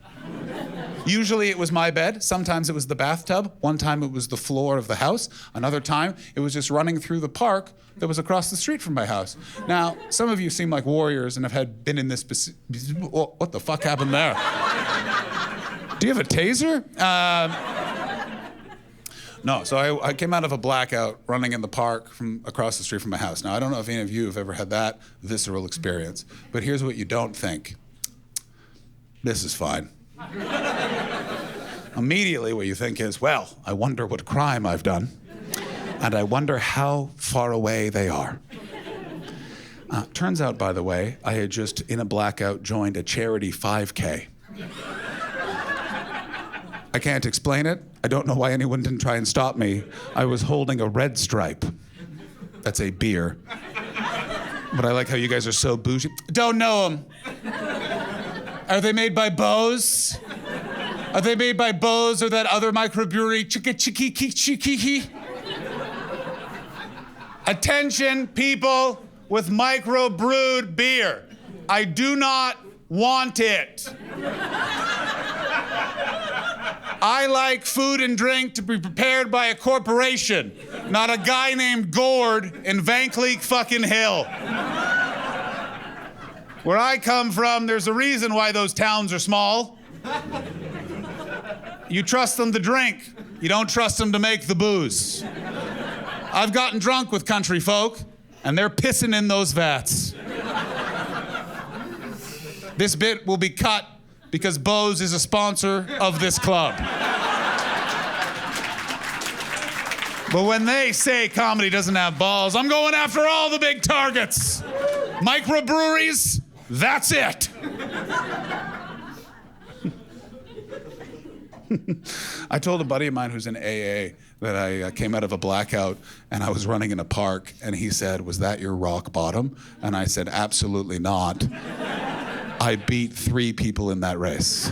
Usually it was my bed. Sometimes it was the bathtub. One time it was the floor of the house. Another time it was just running through the park that was across the street from my house. Now, some of you seem like warriors and have been in this what the fuck happened there? Do you have a taser? No, so I came out of a blackout running in the park from across the street from my house. Now, I don't know if any of you have ever had that visceral experience, but here's what you don't think. This is fine. Immediately what you think is, well, I wonder what crime I've done, and I wonder how far away they are. Turns out, by the way, I had just, in a blackout, joined a charity 5K. I can't explain it. I don't know why anyone didn't try and stop me. I was holding a Red Stripe. That's a beer. But I like how you guys are so bougie. Don't know them. Are they made by Bose? Are they made by Bose or that other microbrewery? Chiki. Attention, people with microbrewed beer. I do not want it. I like food and drink to be prepared by a corporation, not a guy named Gord in Vankleek fucking Hill. Where I come from, there's a reason why those towns are small. You trust them to drink. You don't trust them to make the booze. I've gotten drunk with country folk, and they're pissing in those vats. This bit will be cut because Bose is a sponsor of this club. But when they say comedy doesn't have balls, I'm going after all the big targets. Microbreweries, that's it. I told a buddy of mine who's in AA that I came out of a blackout and I was running in a park, and he said, "Was that your rock bottom?" And I said, "Absolutely not. I beat 3 people in that race."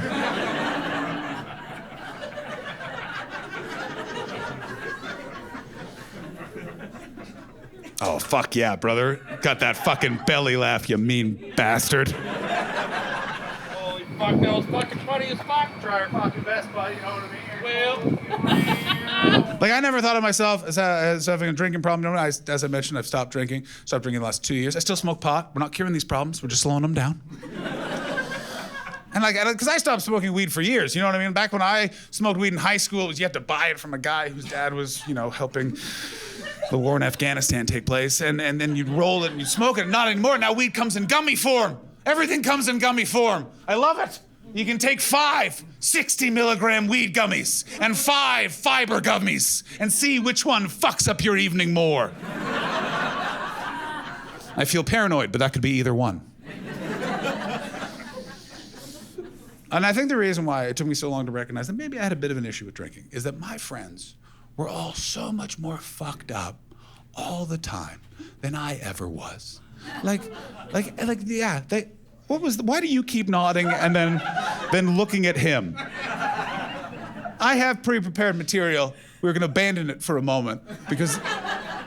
Oh, fuck yeah, brother. Got that fucking belly laugh, you mean bastard. Holy fuck, that was fucking funny as fuck. Try your fucking best, buddy, you know what I mean? Well. Like, I never thought of myself as having a drinking problem. No, as I mentioned, I've stopped drinking. Stopped drinking the last 2 years. I still smoke pot. We're not curing these problems. We're just slowing them down. And like, because I stopped smoking weed for years, you know what I mean? Back when I smoked weed in high school, it was you had to buy it from a guy whose dad was, helping the war in Afghanistan take place. And then you'd roll it and you'd smoke it. Not anymore. Now weed comes in gummy form. Everything comes in gummy form. I love it. You can take 5 60-milligram weed gummies and 5 fiber gummies and see which one fucks up your evening more. I feel paranoid, but that could be either one. And I think the reason why it took me so long to recognize that maybe I had a bit of an issue with drinking is that my friends were all so much more fucked up all the time than I ever was. Why do you keep nodding and then looking at him? I have pre-prepared material. We're gonna abandon it for a moment because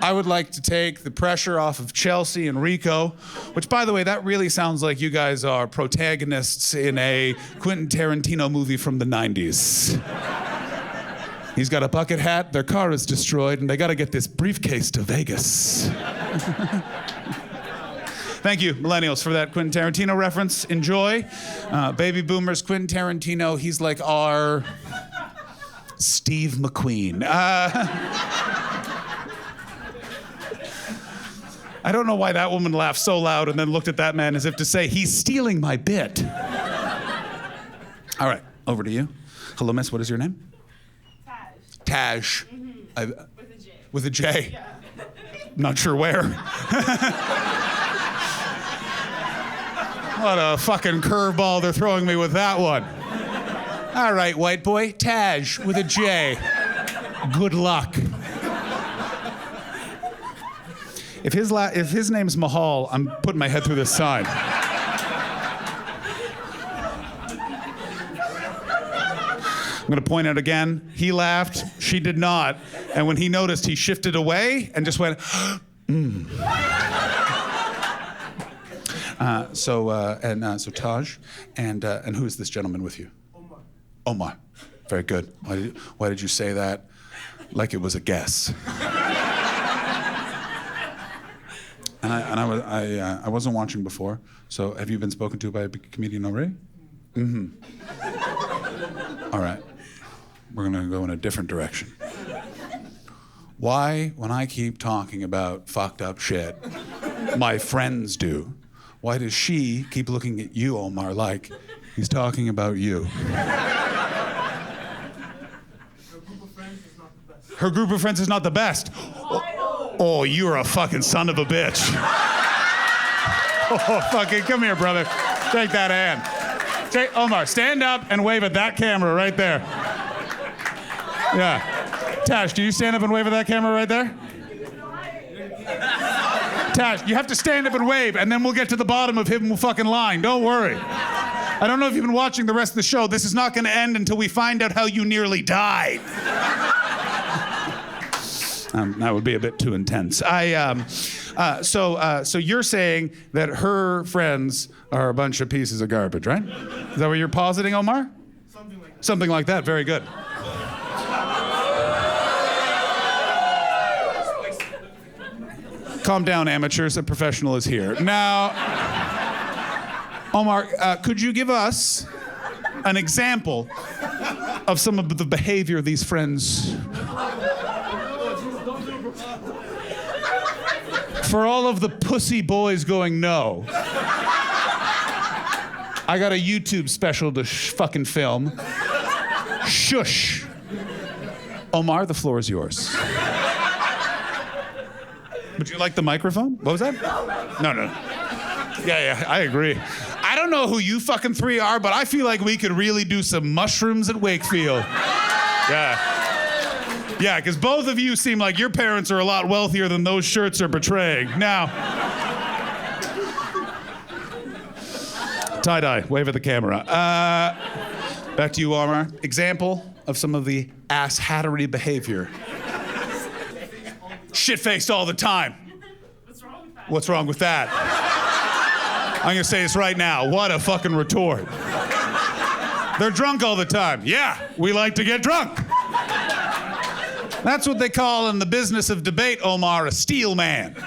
I would like to take the pressure off of Chelsea and Rico, which, by the way, that really sounds like you guys are protagonists in a Quentin Tarantino movie from the 90s. He's got a bucket hat, their car is destroyed, and they gotta get this briefcase to Vegas. Thank you, millennials, for that Quentin Tarantino reference. Enjoy. Baby boomers, Quentin Tarantino, he's like our Steve McQueen. I don't know why that woman laughed so loud and then looked at that man as if to say, he's stealing my bit. All right, over to you. Hello, miss, what is your name? Taj. Taj. With a J. With a J? Yeah. Not sure where. What a fucking curveball they're throwing me with that one. All right, white boy, Taj with a J. Good luck. If his name's Mahal, I'm putting my head through this sign. I'm gonna point out again, he laughed, she did not. And when he noticed, he shifted away and just went, So Taj, and who is this gentleman with you? Omar. Omar. Very good. Why did you say that like it was a guess? And I wasn't watching before. So have you been spoken to by a big comedian already? Mm-hmm. All right. We're gonna go in a different direction. Why, when I keep talking about fucked up shit, my friends do, why does she keep looking at you, Omar, like he's talking about you? Her group of friends is not the best. Oh, you're a fucking son of a bitch. Oh, fucking, come here, brother. Take that hand. Omar, stand up and wave at that camera right there. Yeah. Tash, do you stand up and wave at that camera right there? Tash, you have to stand up and wave, and then we'll get to the bottom of him fucking lying. Don't worry. I don't know if you've been watching the rest of the show. This is not going to end until we find out how you nearly died. That would be a bit too intense. So you're saying that her friends are a bunch of pieces of garbage, right? Is that what you're positing, Omar? Something like that. Something like that. Very good. Calm down, amateurs. A professional is here. Now, Omar, could you give us an example of some of the behavior these friends... For all of the pussy boys going no, I got a YouTube special to fucking film. Shush. Omar, the floor is yours. Would you like the microphone? What was that? No. Yeah, I agree. I don't know who you fucking three are, but I feel like we could really do some mushrooms at Wakefield. Yeah. Yeah, because both of you seem like your parents are a lot wealthier than those shirts are portraying. Now, tie-dye, wave at the camera. Back to you, Omar. Example of some of the ass-hattery behavior. Shit-faced all the time. What's wrong with that? I'm gonna say this right now. What a fucking retort. They're drunk all the time. Yeah, we like to get drunk. That's what they call in the business of debate, Omar, a steel man.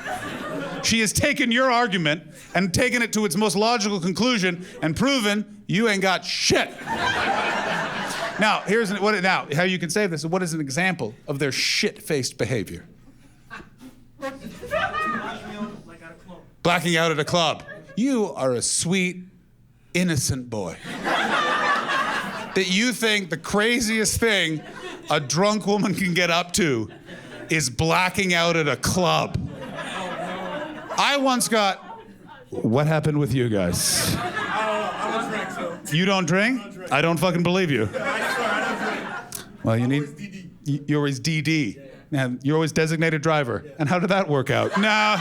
She has taken your argument and taken it to its most logical conclusion and proven you ain't got shit. Now, how you can say this. What is an example of their shit-faced behavior? Blacking out at a club. You are a sweet, innocent boy. That you think the craziest thing a drunk woman can get up to is blacking out at a club. I once got... What happened with you guys? I don't drink, so. You don't drink? I don't fucking believe you. I swear, I don't drink. Well, you I'm need... always DD. You're always DD. And you're always designated driver. And how did that work out? Nah.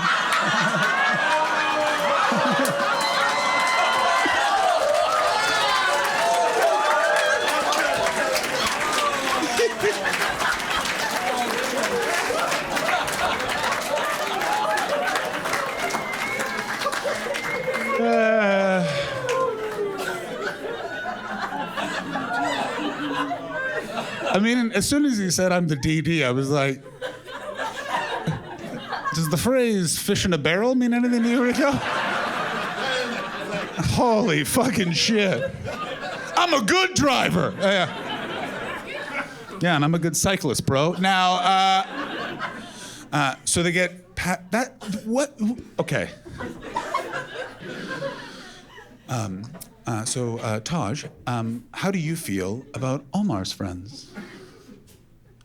I mean, as soon as he said I'm the DD, I was like, does the phrase fish in a barrel mean anything to you, Rico? Holy fucking shit. I'm a good driver. Yeah, and I'm a good cyclist, bro. Now, so they get, what? Okay. Taj, how do you feel about Omar's friends?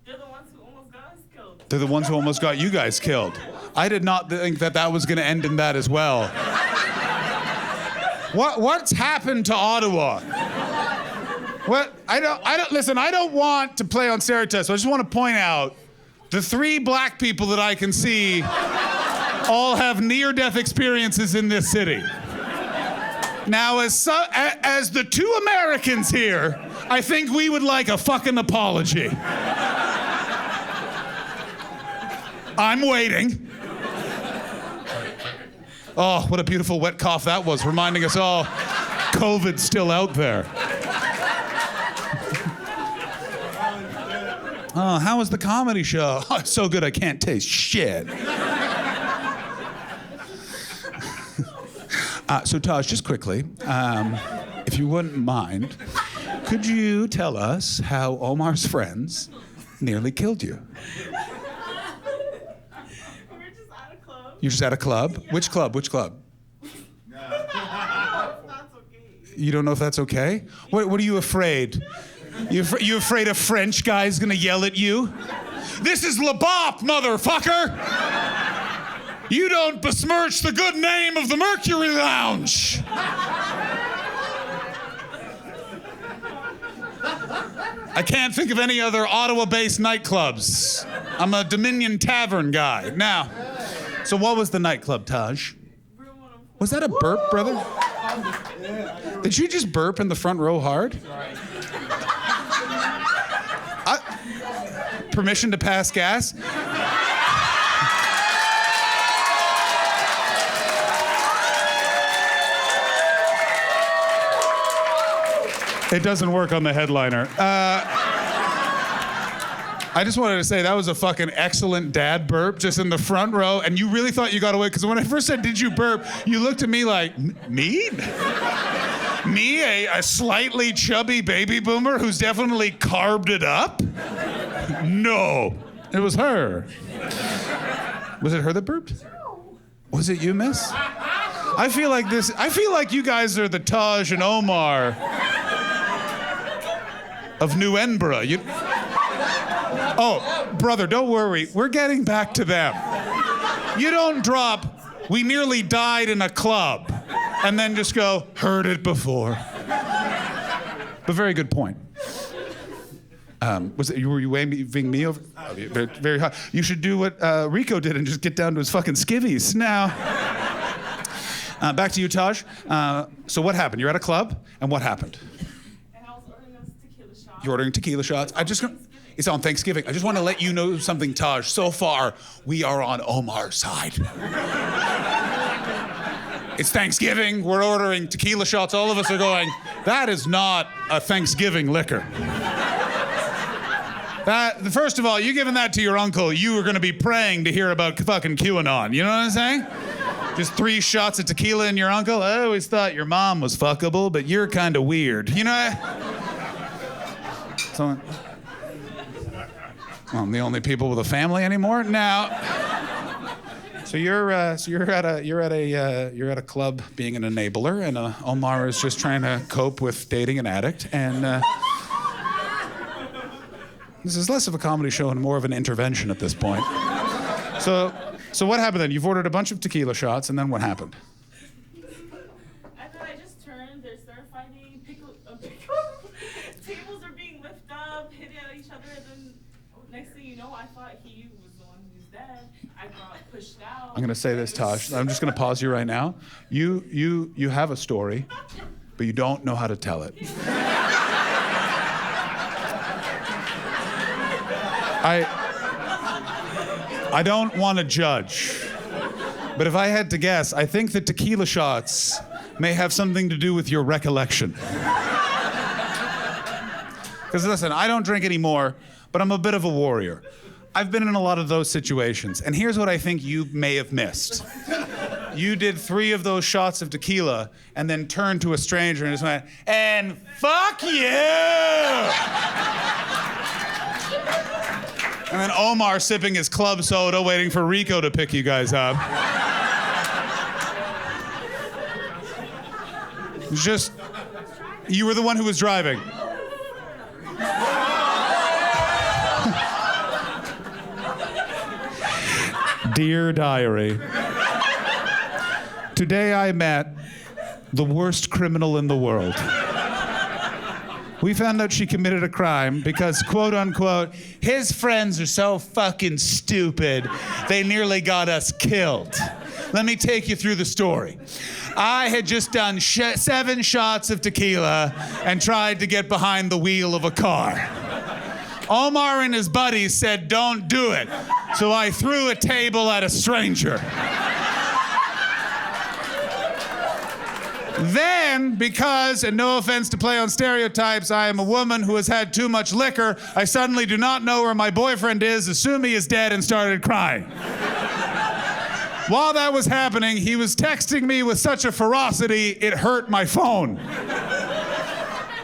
They're the ones who almost got us killed. They're the ones who almost got you guys killed. I did not think that was going to end in that as well. What's happened to Ottawa? What? Listen, I don't want to play on stereotypes, so I just want to point out the 3 black people that I can see all have near-death experiences in this city. Now, as the 2 Americans here, I think we would like a fucking apology. I'm waiting. Oh, what a beautiful wet cough that was, reminding us all COVID's still out there. Oh, how was the comedy show? Oh, it's so good I can't taste shit. So Taj, just quickly, if you wouldn't mind, could you tell us how Omar's friends nearly killed you? We were just at a club. You're just at a club? Which club? That's okay. You don't know if that's okay? What are you afraid? You afraid a French guy's gonna yell at you? This is Le Bop, motherfucker! You don't besmirch the good name of the Mercury Lounge! I can't think of any other Ottawa-based nightclubs. I'm a Dominion Tavern guy. Now, so what was the nightclub, Taj? Was that a burp, brother? Did you just burp in the front row hard? Permission to pass gas? It doesn't work on the headliner. I just wanted to say that was a fucking excellent dad burp just in the front row, and you really thought you got away, because when I first said, did you burp, you looked at me like, me? Me, a slightly chubby baby boomer who's definitely carved it up? No, it was her. Was it her that burped? Was it you, miss? I feel like you guys are the Taj and Omar of New Edinburgh. Oh, brother, don't worry. We're getting back to them. You don't drop, we nearly died in a club, and then just go, heard it before. But very good point. Were you waving me over? Oh, very, very hot. You should do what Rico did and just get down to his fucking skivvies. Now, back to you, Taj. So what happened? You're at a club, and what happened? And I was ordering us tequila shots. You're ordering tequila shots. It's on Thanksgiving. I just want to let you know something, Taj. So far, we are on Omar's side. It's Thanksgiving. We're ordering tequila shots. All of us are going, that is not a Thanksgiving liquor. First of all, you giving that to your uncle, you were gonna be praying to hear about fucking QAnon. You know what I'm saying? Just 3 shots of tequila in your uncle. I always thought your mom was fuckable, but you're kind of weird. You know? So, well, I'm the only people with a family anymore now. So you're at a club being an enabler, and Omar is just trying to cope with dating an addict, and this is less of a comedy show and more of an intervention at this point. So what happened then? You've ordered a bunch of tequila shots, and then what happened? And then I just turned, they started fighting, tables are being lifted up, hitting at each other, and then next thing you know, I thought he was the one who's dead. I got pushed out. I'm gonna say this, Taj. I'm just gonna pause you right now. You have a story, but you don't know how to tell it. I don't want to judge, but if I had to guess, I think the tequila shots may have something to do with your recollection. Because listen, I don't drink anymore, but I'm a bit of a warrior. I've been in a lot of those situations, and here's what I think you may have missed. You did 3 of those shots of tequila and then turned to a stranger and just went, and fuck you! And then Omar sipping his club soda, waiting for Rico to pick you guys up. Just, you were the one who was driving. Dear Diary, today I met the worst criminal in the world. We found out she committed a crime because, quote unquote, his friends are so fucking stupid, they nearly got us killed. Let me take you through the story. I had just done 7 shots of tequila and tried to get behind the wheel of a car. Omar and his buddies said, don't do it. So I threw a table at a stranger. Then, because, and no offense to play on stereotypes, I am a woman who has had too much liquor, I suddenly do not know where my boyfriend is, assume he is dead, and started crying. While that was happening, he was texting me with such a ferocity, it hurt my phone.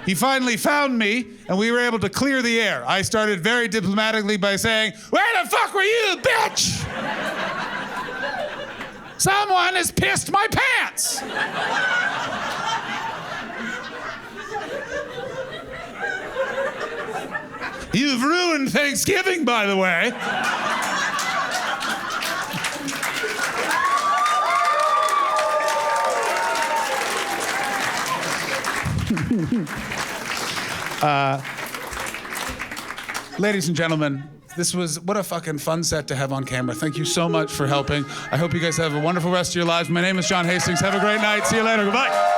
He finally found me, and we were able to clear the air. I started very diplomatically by saying, where the fuck were you, bitch? Someone has pissed my pants! You've ruined Thanksgiving, by the way. Ladies and gentlemen, what a fucking fun set to have on camera. Thank you so much for helping. I hope you guys have a wonderful rest of your lives. My name is John Hastings. Have a great night. See you later. Goodbye.